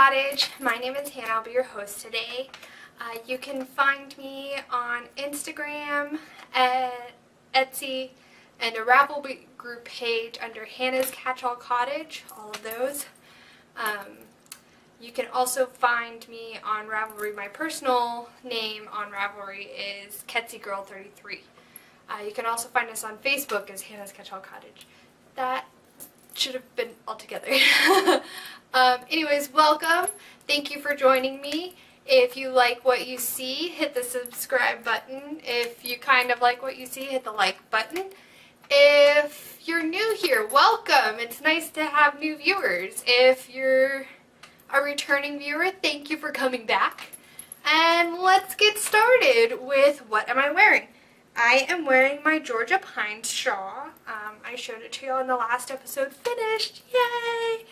Cottage. My name is Hannah. I'll be your host today. You can find me on Instagram, Etsy, and a Ravelry group page under Hannah's Catchall Cottage, all of those. You can also find me on Ravelry. My personal name on Ravelry is KetsyGirl33. You can also find us on Facebook as Hannah's Catchall Cottage. That should have been all together. Anyways, welcome. Thank you for joining me. If you like what you see, hit the subscribe button. If you kind of like what you see, hit the like button. If you're new here, welcome. It's nice to have new viewers. If you're a returning viewer, thank you for coming back. And let's get started with what am I wearing. I am wearing my Georgia Pines shawl. I showed it to you in the last episode. Finished! Yay!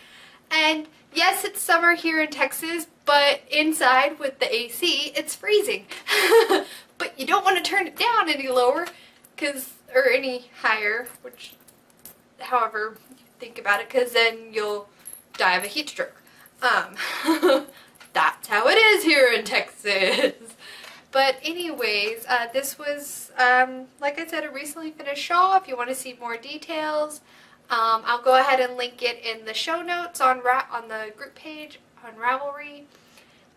And yes, it's summer here in Texas, but inside with the AC, it's freezing. But you don't want to turn it down any lower, or any higher, which, however you think about it, because then you'll die of a heat stroke. That's how it is here in Texas. But anyways, this was, like I said, a recently finished shawl. If you want to see more details, I'll go ahead and link it in the show notes on the group page on Ravelry.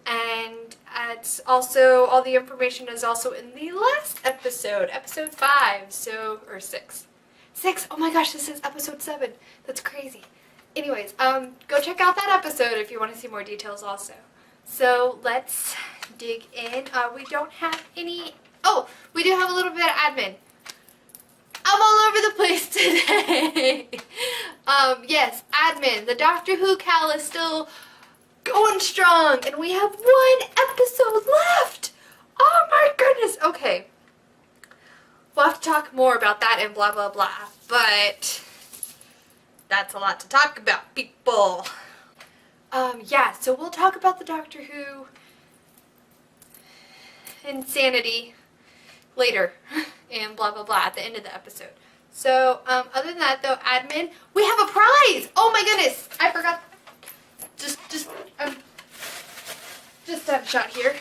And it's also, all the information is also in the last episode, episode 5, or 6. 6? Oh my gosh, this is episode 7. That's crazy. Anyways, go check out that episode if you want to see more details also. So let's dig in. We don't have any, we do have a little bit of admin. I'm all over the place today. Yes, admin. The Doctor Who Cal is still going strong, and we have 1 episode left. Oh my goodness. Okay. We'll have to talk more about that and blah, blah, blah. But that's a lot to talk about, people. Yeah, so we'll talk about the Doctor Who insanity later and blah, blah, blah at the end of the episode. So, other than that, though, admin, we have a prize! Oh my goodness! I forgot. Just have a shot here.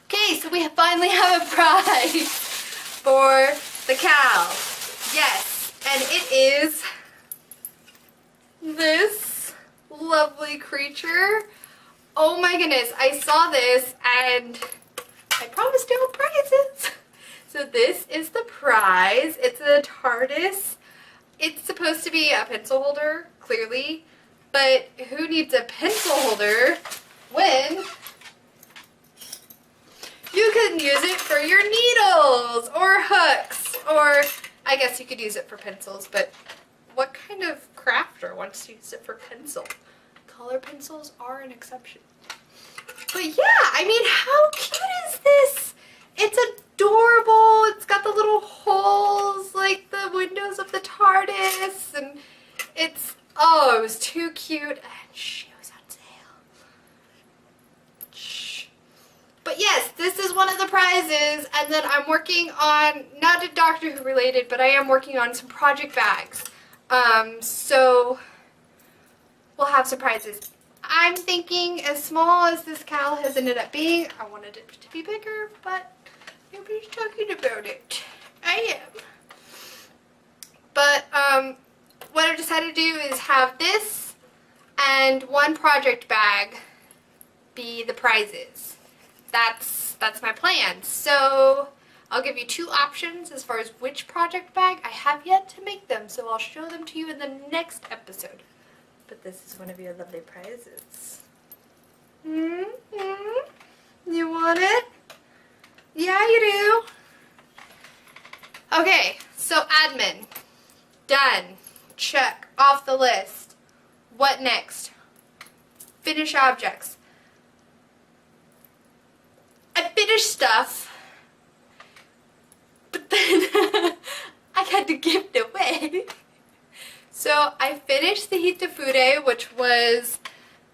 Okay, so we finally have a prize for the cow. Yes, and it is this lovely creature. Oh my goodness, I saw this and I promised no prizes. So this is the prize. It's a TARDIS. It's supposed to be a pencil holder, clearly, but who needs a pencil holder when you can use it for your needles or hooks, or I guess you could use it for pencils, but what kind of crafter wants to use it for pencil? Color pencils are an exception. But yeah, I mean, how cute is this? It's adorable. It's got the little holes like the windows of the TARDIS, and it's, oh, it was too cute. And she was on sale. Shh. But yes, this is one of the prizes, and then I'm working on, not a Doctor Who related, but I am working on some project bags. So we'll have surprises. I'm thinking as small as this cowl has ended up being, I wanted it to be bigger, but nobody's talking about it. I am. But what I decided to do is have this and 1 project bag be the prizes. That's my plan. So I'll give you 2 options as far as which project bag. I have yet to make them, so I'll show them to you in the next episode. But this is one of your lovely prizes. Mm-hmm. You want it? Yeah, you do. Okay, so admin. Done. Check off the list. What next? Finish objects. I finished stuff, but then I had to give it away. So I finished the Hitafude, which was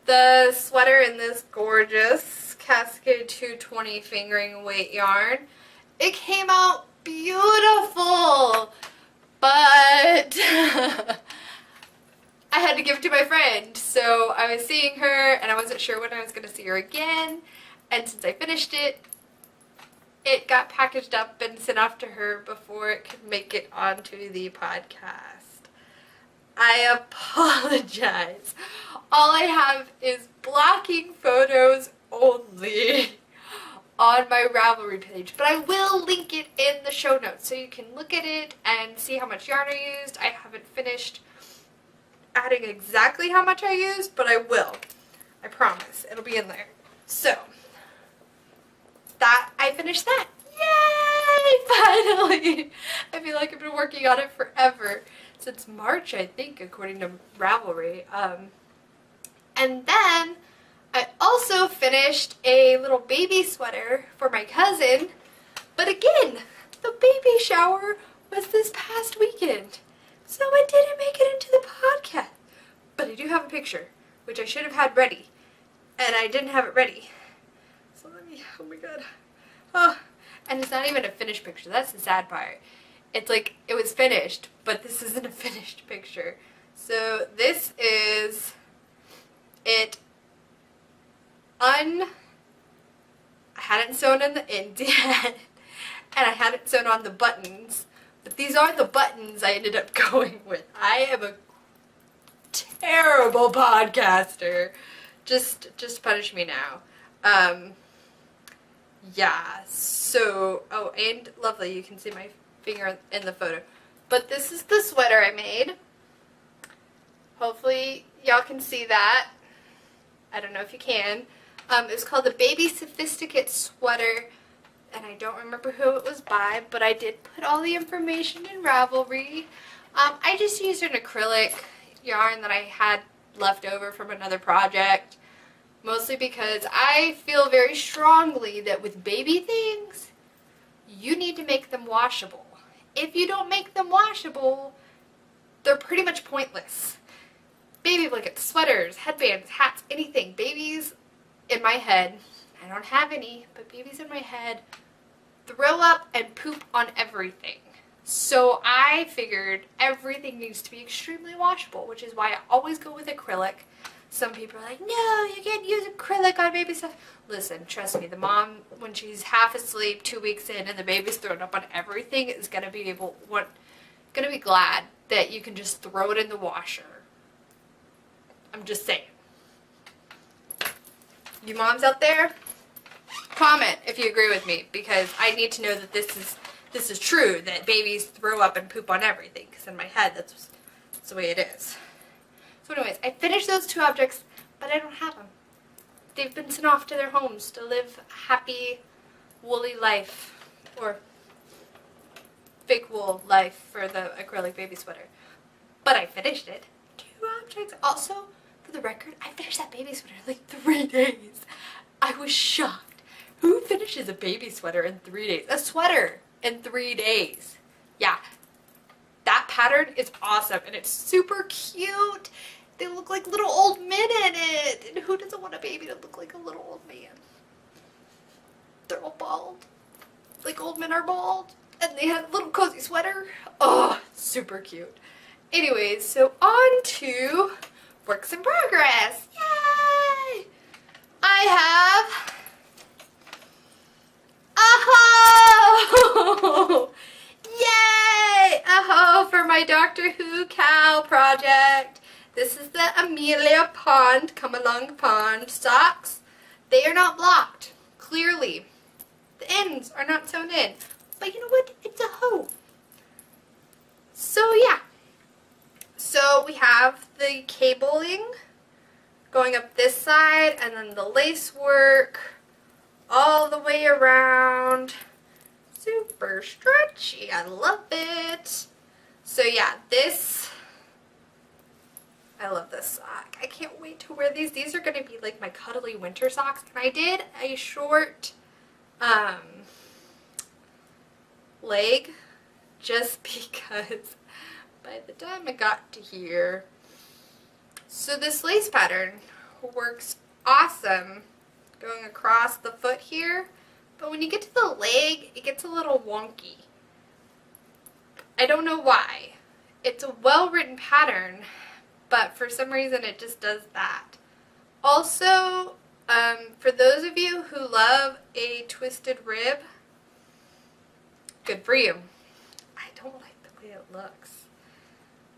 the sweater in this gorgeous Cascade 220 fingering weight yarn. It came out beautiful, but I I had to give it to my friend. So I was seeing her and I wasn't sure when I was going to see her again. And since I finished it, it got packaged up and sent off to her before it could make it onto the podcast. I apologize. All I have is blocking photos only on my Ravelry page, but I will link it in the show notes so you can look at it and see how much yarn I used. I haven't finished adding exactly how much I used, but I will. I promise. It'll be in there. So, that, I finished that. Yay! Finally! I feel like I've been working on it forever. Since March, I think, according to Ravelry. And then I also finished a little baby sweater for my cousin. But again, the baby shower was this past weekend. So it didn't make it into the podcast. But I do have a picture, which I should have had ready. And I didn't have it ready. So let me, oh my god. Oh, and it's not even a finished picture. That's the sad part. It's like, it was finished, but this isn't a finished picture. So this is it I hadn't sewn in the ends yet, and I hadn't sewn on the buttons, but these are the buttons I ended up going with. I am a terrible podcaster. Just punish me now. Yeah, so, oh, and lovely, you can see my finger in the photo. But this is the sweater I made. Hopefully y'all can see that. I don't know if you can. It was called the Baby Sophisticate Sweater, and I don't remember who it was by, but I did put all the information in Ravelry. I just used an acrylic yarn that I had left over from another project, mostly because I feel very strongly that with baby things, you need to make them washable. If you don't make them washable, they're pretty much pointless. Baby blankets, sweaters, headbands, hats, anything. Babies in my head, I don't have any, but babies in my head throw up and poop on everything. So I figured everything needs to be extremely washable, which is why I always go with acrylic. Some people are like, no, you can't use acrylic on baby stuff. Listen, trust me, the mom, when she's half asleep 2 weeks in and the baby's thrown up on everything, is going to be glad that you can just throw it in the washer. I'm just saying. You moms out there, comment if you agree with me, because I need to know that this is true, that babies throw up and poop on everything, because in my head, that's the way it is. So anyways, I finished those two objects, but I don't have them. They've been sent off to their homes to live a happy, woolly life, or fake wool life for the acrylic baby sweater. But I finished it. 2 objects. Also, for the record, I finished that baby sweater in like 3 days. I was shocked. Who finishes a baby sweater in 3 days? A sweater in 3 days. Yeah. That pattern is awesome, and it's super cute. They look like little old men in it. And who doesn't want a baby to look like a little old man? They're all bald. Like old men are bald. And they had a little cozy sweater. Oh, super cute. Anyways, so on to works in progress. Yay! I have a hoe! Yay! A hoe for my Doctor Who cow project. This is the Amelia Pond, Come Along Pond socks. They are not blocked, clearly. The ends are not sewn in. But you know what? It's a hoe. So yeah. So we have the cabling going up this side, and then the lace work all the way around. Super stretchy. I love it. So yeah, I love this sock. I can't wait to wear these. These are going to be like my cuddly winter socks. And I did a short leg just because by the time I got to here. So this lace pattern works awesome going across the foot here. But when you get to the leg, it gets a little wonky. I don't know why. It's a well-written pattern, but for some reason it just does that. Also, for those of you who love a twisted rib, good for you. I don't like the way it looks.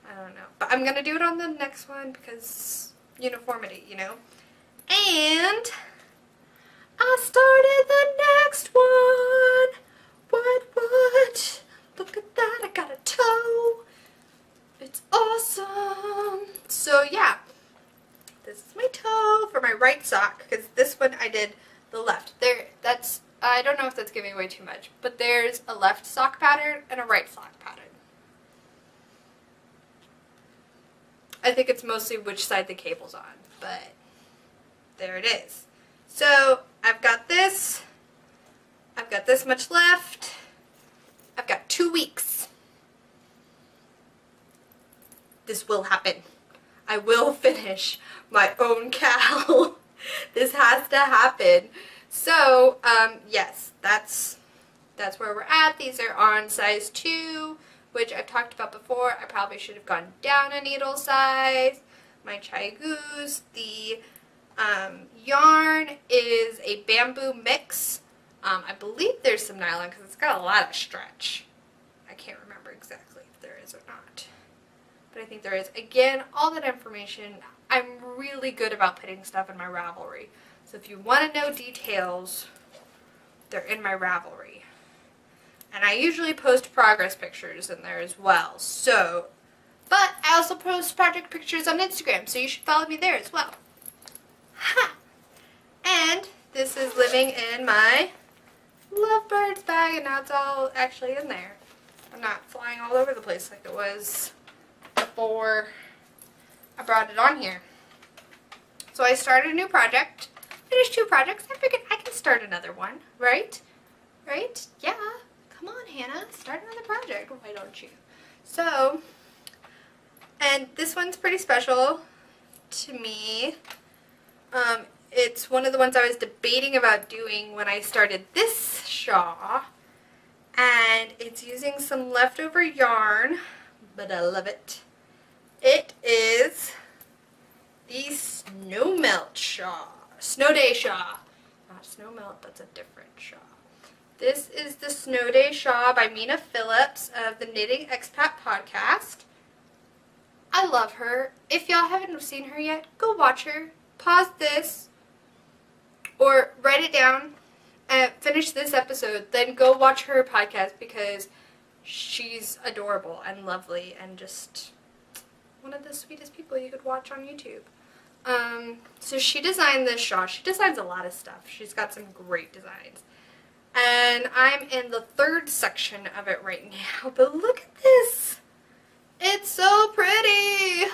I don't know. But I'm going to do it on the next one because uniformity, you know. And I started the next one. What? Look at that. I got a toe. It's awesome. So yeah, this is my toe for my right sock because this one I did the left. I don't know if that's giving away too much, but there's a left sock pattern and a right sock pattern. I think it's mostly which side the cable's on, but there it is. So I've got this much left. I've got 2 weeks. This will happen. I will finish my own cowl. This has to happen. So, yes, that's where we're at. These are on size 2, which I've talked about before. I probably should have gone down a needle size. My Chai Goose, the yarn is a bamboo mix. I believe there's some nylon because it's got a lot of stretch. I can't remember exactly if there is or not, but I think there is. Again, all that information, I'm really good about putting stuff in my Ravelry. So if you want to know details, they're in my Ravelry. And I usually post progress pictures in there as well. So, but I also post project pictures on Instagram, so you should follow me there as well. Ha! And this is living in my Lovebirds bag, and now it's all actually in there. I'm not flying all over the place like it was before I brought it on here. So I started a new project, finished 2 projects. I figured I can start another one, right? Right? Yeah. Come on, Hannah, start another project. Why don't you? So, and this one's pretty special to me. It's one of the ones I was debating about doing when I started this shawl, and it's using some leftover yarn, but I love it. It is the Snow Melt shawl, Snow Day shawl, not Snow Melt, that's a different shawl. This is the Snow Day shawl by Mina Phillips of the Knitting Expat podcast. I love her. If y'all haven't seen her yet, go watch her. Pause this or write it down and finish this episode, then go watch her podcast because she's adorable and lovely and just one of the sweetest people you could watch on YouTube. So she designed this shawl. She designs a lot of stuff. She's got some great designs. And I'm in the 3rd section of it right now, but look at this. It's so pretty.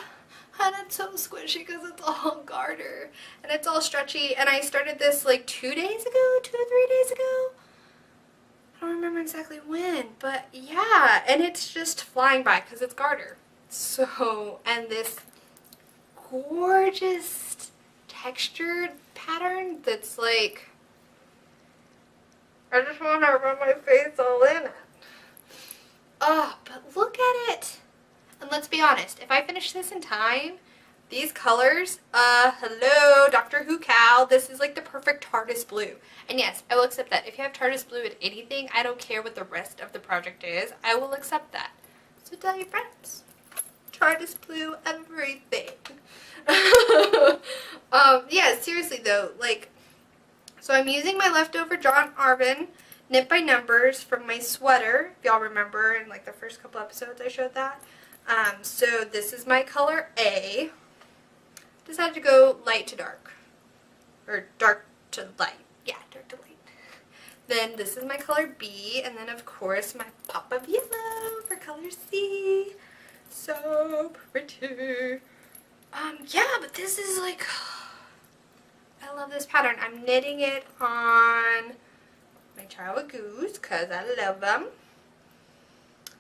And it's so squishy because it's all garter. And it's all stretchy. And I started this like 2 days ago, 2 or 3 days ago. I don't remember exactly when. But yeah. And it's just flying by because it's garter. So, and this gorgeous textured pattern that's like, I just want to rub my face all in it. Oh, but look at it. And let's be honest, if I finish this in time, these colors, hello, Doctor Who Cal, this is like the perfect TARDIS blue. And yes, I will accept that. If you have TARDIS blue in anything, I don't care what the rest of the project is, I will accept that. So tell your friends. TARDIS blue everything. Yeah, seriously though, like, so I'm using my leftover John Arvin knit by numbers from my sweater, if y'all remember in like the first couple episodes I showed that. So this is my color A. Decided to go light to dark. Or dark to light. Yeah, dark to light. Then this is my color B, and then of course my pop of yellow for color C. So pretty. Yeah, but this is like, I love this pattern. I'm knitting it on my Chai Goose because I love them.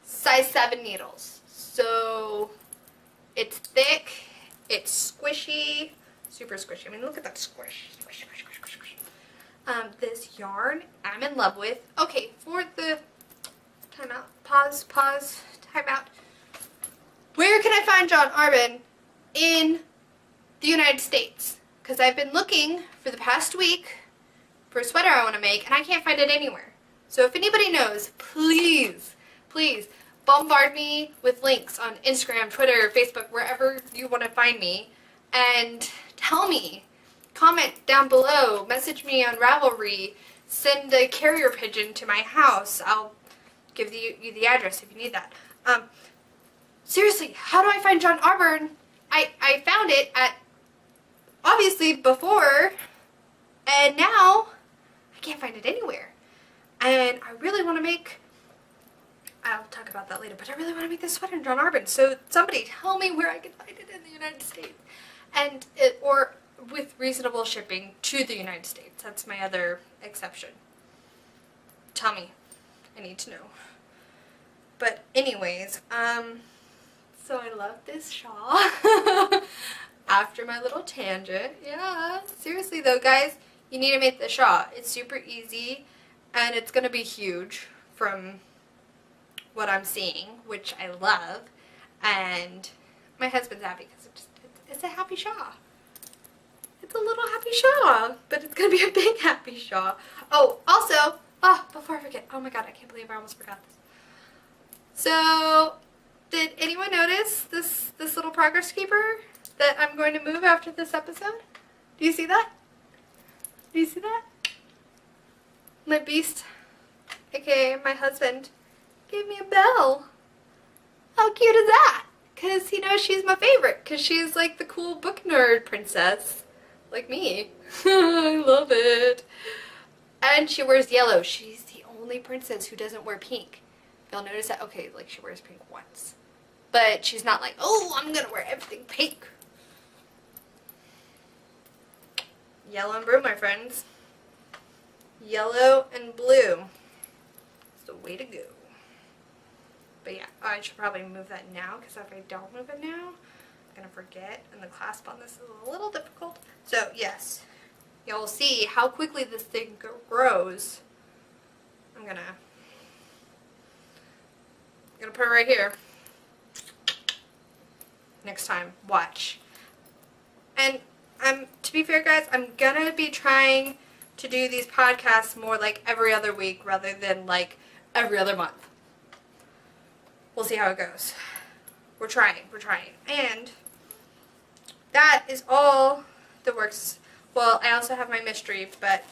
Size 7 needles. So it's thick, it's squishy, super squishy. I mean, look at that squish. Squish, squish, squish, squish, squish. This yarn I'm in love with. Okay, for the time out. Where can I find John Arvin? in the United States. Because I've been looking for the past week for a sweater I want to make, and I can't find it anywhere. So if anybody knows, please, please bombard me with links on Instagram, Twitter, Facebook, wherever you want to find me, and tell me. Comment down below, message me on Ravelry, send a carrier pigeon to my house. I'll give you the address if you need that. Seriously, how do I find John Auburn? I found it at, obviously, before, and now I can't find it anywhere. And I really want to make, I'll talk about that later, but I really want to make this sweater in John Auburn. So somebody tell me where I can find it in the United States. And or with reasonable shipping to the United States. That's my other exception. Tell me. I need to know. But anyways, so I love this shawl. After my little tangent. Yeah, seriously though, guys, you need to make the shawl. It's super easy, and it's going to be huge from what I'm seeing, which I love. And my husband's happy because it's a happy shawl. It's a little happy shawl, but it's going to be a big happy shawl. Oh, also, before I forget, oh my god, I can't believe I almost forgot this. So, did anyone notice this little progress keeper that I'm going to move after this episode? Do you see that? Do you see that? My beast, aka my husband, gave me a bell. How cute is that? Because he knows she's my favorite, because she's like the cool book nerd princess, like me. I love it. And she wears yellow. She's the only princess who doesn't wear pink. You'll notice that, okay, like she wears pink once. But she's not like, oh, I'm going to wear everything pink. Yellow and blue, my friends. Yellow and blue. It's the way to go. But yeah, I should probably move that now, because if I don't move it now, I'm going to forget. And the clasp on this is a little difficult. So yes, you'll see how quickly this thing grows. I'm going to put it right here. Next time, watch. And to be fair, guys, I'm gonna be trying to do these podcasts more like every other week rather than like every other month. We'll see how it goes. We're trying. And that is all the works. Well, I also have my mystery, but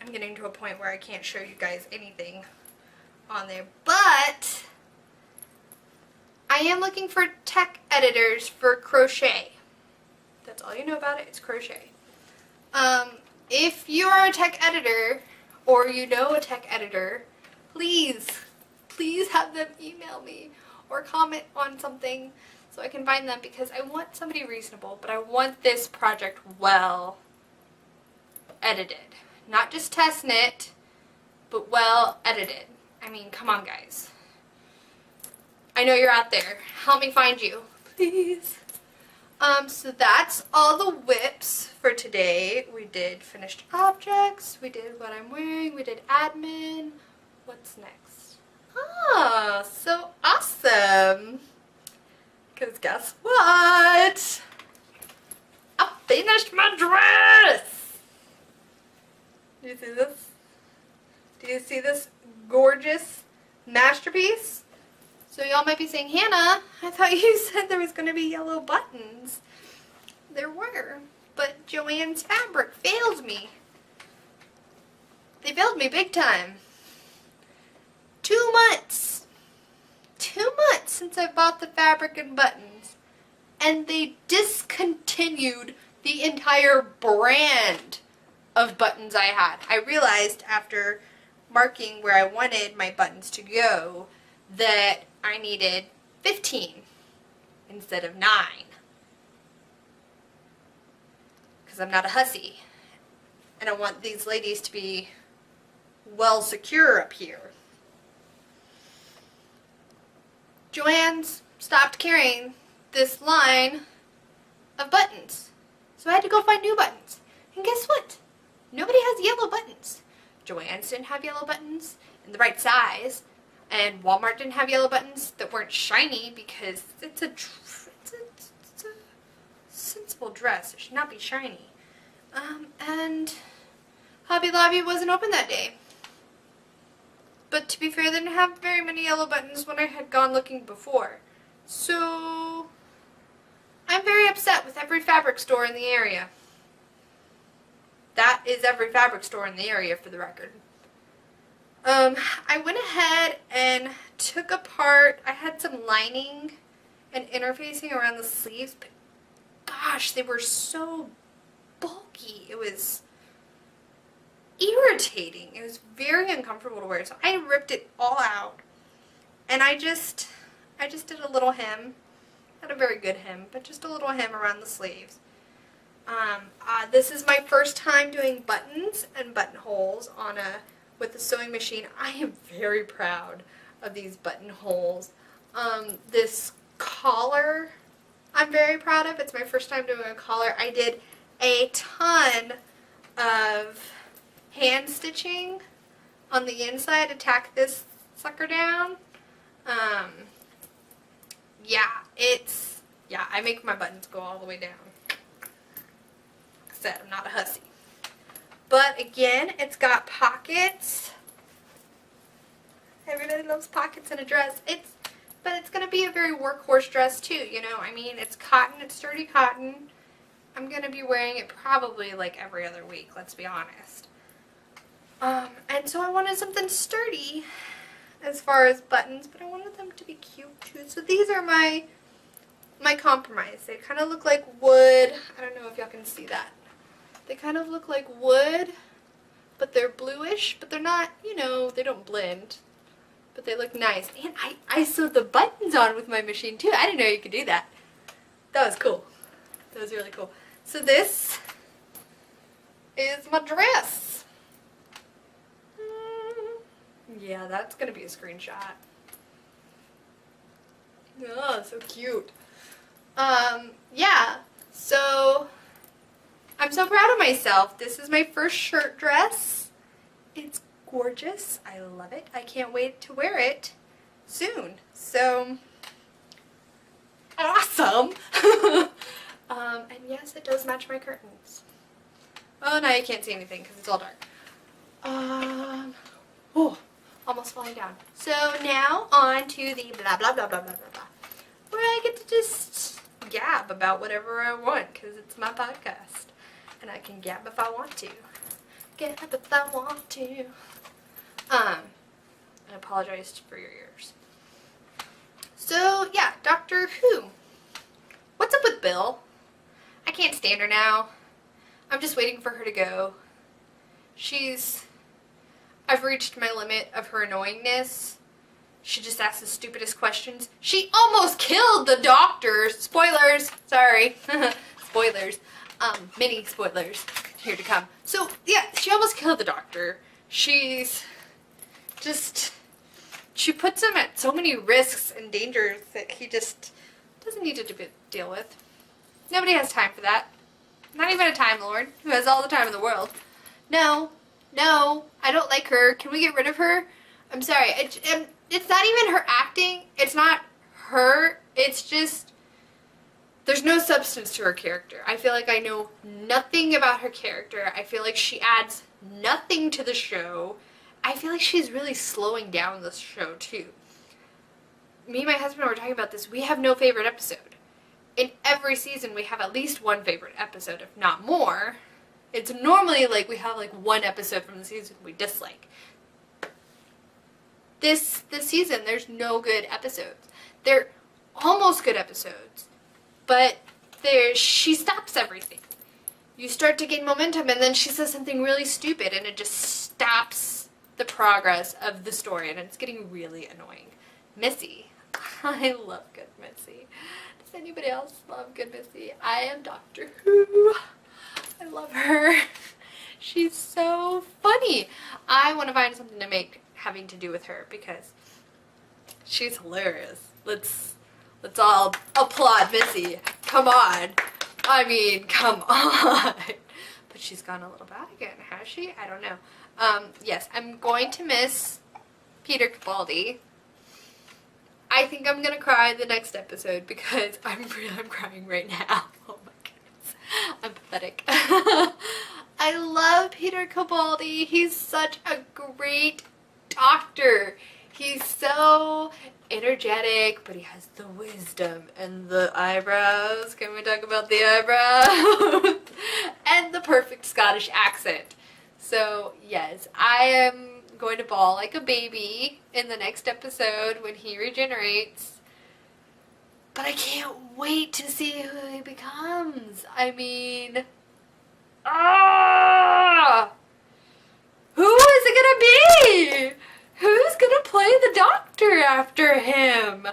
I'm getting to a point where I can't show you guys anything on there. But I am looking for tech editors for crochet. That's all you know about it, it's crochet. If you are a tech editor, or you know a tech editor, please have them email me or comment on something so I can find them, because I want somebody reasonable, but I want this project well edited. Not just test knit, but well edited. I mean, come on, guys. I know you're out there. Help me find you, please. So that's all the whips for today. We did finished objects, we did what I'm wearing, we did admin. What's next? Ah, so awesome. Because guess what? I finished my dress. Do you see this? Do you see this gorgeous masterpiece? So y'all might be saying, Hannah, I thought you said there was going to be yellow buttons. There were, but Joann's fabric failed me. They failed me big time. 2 months. 2 months since I bought the fabric and buttons. And they discontinued the entire brand of buttons I had. I realized after marking where I wanted my buttons to go that I needed 15 instead of 9. Because I'm not a hussy. And I want these ladies to be well secure up here. Joann's stopped carrying this line of buttons. So I had to go find new buttons. And guess what? Nobody has yellow buttons. Joann's didn't have yellow buttons in the right size. And Walmart didn't have yellow buttons that weren't shiny because it's a principal dress. It should not be shiny. And Hobby Lobby wasn't open that day. But to be fair, they didn't have very many yellow buttons when I had gone looking before. So I'm very upset with every fabric store in the area. That is every fabric store in the area, for the record. I went ahead and took apart, I had some lining and interfacing around the sleeves, but gosh, they were so bulky. It was irritating. It was very uncomfortable to wear. So I ripped it all out, and I just did a little hem. Not a very good hem, but just a little hem around the sleeves. This is my first time doing buttons and buttonholes with a sewing machine. I am very proud of these buttonholes. This collar, I'm very proud of. It's my first time doing a collar. I did a ton of hand stitching on the inside to tack this sucker down. I make my buttons go all the way down. Like I said, I'm not a hussy. But again, it's got pockets. Everybody loves pockets in a dress. But it's going to be a very workhorse dress too, you know. I mean, it's cotton, it's sturdy cotton. I'm going to be wearing it probably like every other week, let's be honest. And so I wanted something sturdy as far as buttons, but I wanted them to be cute too. So these are my compromise. They kind of look like wood. I don't know if y'all can see that. They kind of look like wood, but they're bluish, but they're not, you know, they don't blend. But they look nice. And I sewed the buttons on with my machine too. I didn't know you could do that. That was cool. That was really cool. So this is my dress. Yeah, that's going to be a screenshot. Oh, so cute. Yeah, so I'm so proud of myself. This is my first shirt dress. It's gorgeous. I love it. I can't wait to wear it soon. So, awesome. And yes, it does match my curtains. Oh, now you can't see anything because it's all dark. Oh, almost falling down. So now on to the blah, blah, blah, blah, blah, blah, blah, where I get to just gab about whatever I want because it's my podcast. And I can gab if I want to. Gab if I want to. I apologize for your ears. So, yeah, Doctor Who. What's up with Bill? I can't stand her now. I'm just waiting for her to go. I've reached my limit of her annoyingness. She just asks the stupidest questions. She almost killed the doctor. Spoilers. Sorry. Spoilers. Mini spoilers here to come. So, yeah, she almost killed the doctor. She puts him at so many risks and dangers that he just doesn't need to deal with. Nobody has time for that. Not even a Time Lord, who has all the time in the world. No, I don't like her. Can we get rid of her? I'm sorry. It's not even her acting. It's not her. It's just, there's no substance to her character. I feel like I know nothing about her character. I feel like she adds nothing to the show. I feel like she's really slowing down this show too. Me and my husband were talking about this. We have no favorite episode. In every season we have at least one favorite episode, if not more. It's normally like we have like one episode from the season we dislike. This season there's no good episodes. They're almost good episodes, but she stops everything. You start to gain momentum and then she says something really stupid and it just stops the progress of the story and it's getting really annoying. Missy. I love good Missy. Does anybody else love good Missy? I am Doctor Who. I love her. She's so funny. I want to find something to make having to do with her because she's hilarious. Let's all applaud Missy. Come on. I mean, come on. But she's gone a little bad again, has she? I don't know. Yes, I'm going to miss Peter Capaldi. I think I'm gonna cry the next episode because I'm crying right now. Oh my goodness. pathetic. I love Peter Capaldi. He's such a great doctor. He's so energetic, but he has the wisdom and the eyebrows. Can we talk about the eyebrows? And the perfect Scottish accent. So, yes, I am going to bawl like a baby in the next episode when he regenerates. But I can't wait to see who he becomes. I mean, who is it gonna be? Who's gonna play the doctor after him?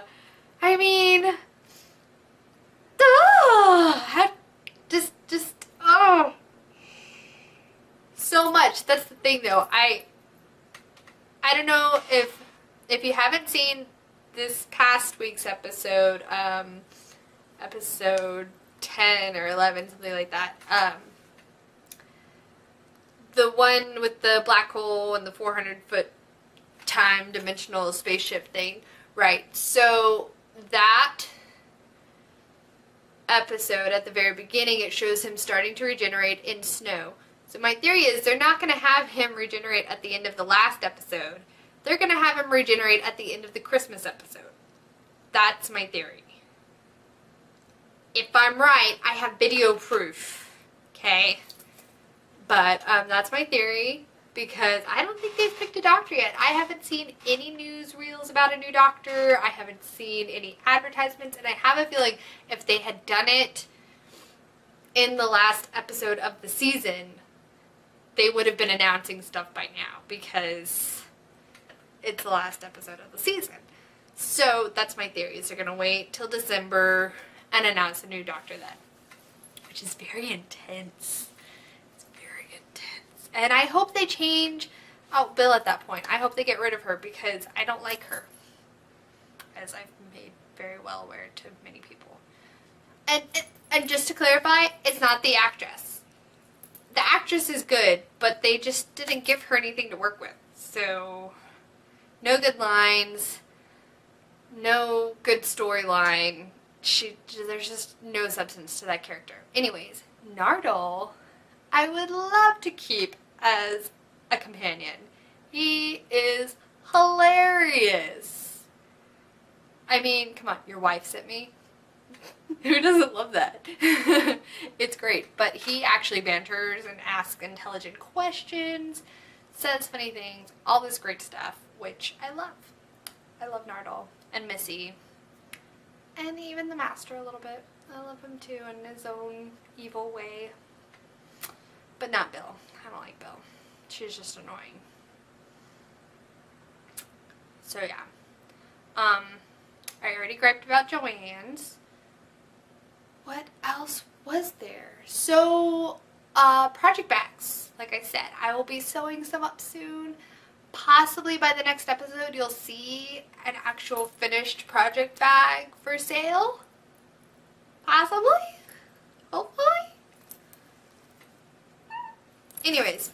I mean, so much. That's the thing, though. I don't know if you haven't seen this past week's episode, episode 10 or 11, something like that. The one with the black hole and the 400-foot time dimensional spaceship thing. Right. So that episode at the very beginning, it shows him starting to regenerate in snow. So my theory is they're not going to have him regenerate at the end of the last episode. They're going to have him regenerate at the end of the Christmas episode. That's my theory. If I'm right, I have video proof. Okay? But that's my theory, because I don't think they've picked a doctor yet. I haven't seen any news reels about a new doctor. I haven't seen any advertisements, and I have a feeling if they had done it in the last episode of the season, they would have been announcing stuff by now, because it's the last episode of the season. So that's my theory, is they're going to wait till December and announce a new doctor then, which is very intense. And I hope they change out Bill at that point. I hope they get rid of her, because I don't like her, as I've made very well aware to many people. And just to clarify, it's not the actress. The actress is good, but they just didn't give her anything to work with. So, no good lines, no good storyline. There's just no substance to that character. Anyways, Nardole, I would love to keep as a companion. He is hilarious. I mean, come on, your wife sent me. Who doesn't love that? It's great. But he actually banters and asks intelligent questions, says funny things, all this great stuff, which I love. I love Nardole and Missy. And even the Master a little bit. I love him too in his own evil way. But not Bill. I don't like Bill. She's just annoying. So yeah. I already griped about Joanne's. What else was there? So, project bags. Like I said, I will be sewing some up soon. Possibly by the next episode, you'll see an actual finished project bag for sale. Possibly. Hopefully. Anyways,